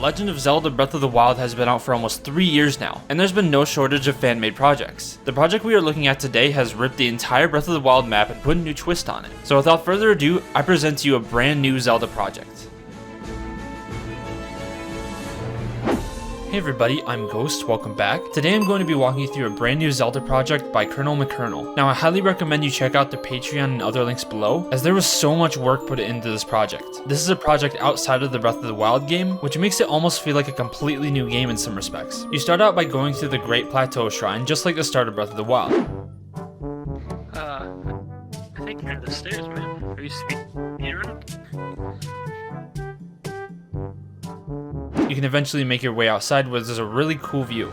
Legend of Zelda Breath of the Wild has been out for almost 3 years now, and there's been no shortage of fan-made projects. The project we are looking at today has ripped the entire Breath of the Wild map and put a new twist on it. So without further ado, I present to you a brand new Zelda project. Hey everybody, I'm Ghost, welcome back. Today I'm going to be walking you through a brand new Zelda project by ColonelMcKernal. Now I highly recommend you check out the Patreon and other links below, as there was so much work put into this project. This is a project outside of the Breath of the Wild game, which makes it almost feel like a completely new game in some respects. You start out by going through the Great Plateau Shrine, just like the start of Breath of the Wild. I think you're in the stairs, man. Are you speedrunning? You can eventually make your way outside where there's a really cool view.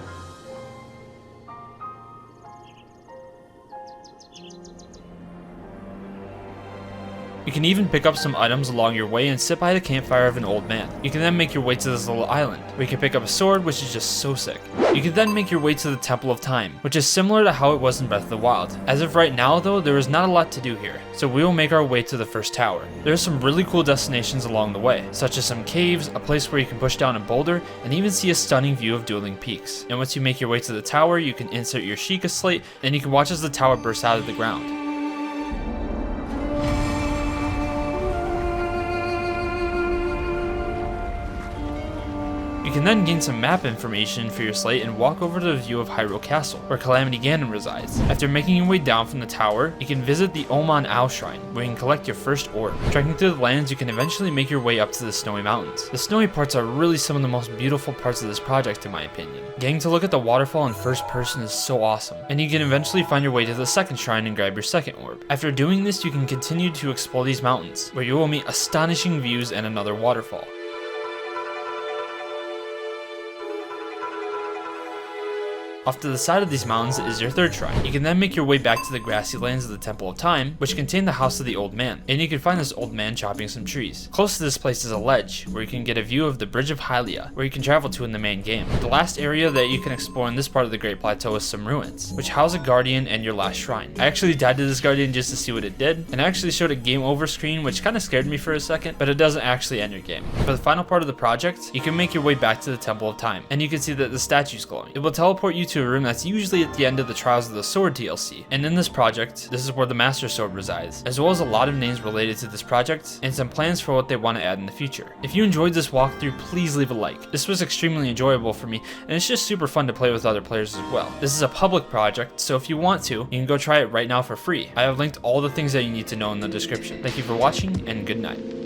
You can even pick up some items along your way and sit by the campfire of an old man. You can then make your way to this little island, where you can pick up a sword, which is just so sick. You can then make your way to the Temple of Time, which is similar to how it was in Breath of the Wild. As of right now though, there is not a lot to do here, so we will make our way to the first tower. There are some really cool destinations along the way, such as some caves, a place where you can push down a boulder, and even see a stunning view of dueling peaks. And once you make your way to the tower, you can insert your Sheikah slate, and you can watch as the tower bursts out of the ground. You can then gain some map information for your slate and walk over to the view of Hyrule Castle, where Calamity Ganon resides. After making your way down from the tower, you can visit the Oman Owl Shrine, where you can collect your first orb. Trekking through the lands, you can eventually make your way up to the snowy mountains. The snowy parts are really some of the most beautiful parts of this project in my opinion. Getting to look at the waterfall in first person is so awesome, and you can eventually find your way to the second shrine and grab your second orb. After doing this, you can continue to explore these mountains, where you will meet astonishing views and another waterfall. Off to the side of these mountains is your third shrine. You can then make your way back to the grassy lands of the Temple of Time, which contain the house of the old man, and you can find this old man chopping some trees. Close to this place is a ledge, where you can get a view of the Bridge of Hylia, where you can travel to in the main game. The last area that you can explore in this part of the Great Plateau is some ruins, which house a guardian and your last shrine. I actually died to this guardian just to see what it did, and I actually showed a game over screen, which kind of scared me for a second, but it doesn't actually end your game. For the final part of the project, you can make your way back to the Temple of Time, and you can see that the statue's glowing. It will teleport you to a room that's usually at the end of the Trials of the Sword DLC, and in this project, this is where the Master Sword resides, as well as a lot of names related to this project, and some plans for what they want to add in the future. If you enjoyed this walkthrough, please leave a like. This was extremely enjoyable for me, and it's just super fun to play with other players as well. This is a public project, so if you want to, you can go try it right now for free. I have linked all the things that you need to know in the description. Thank you for watching, and good night.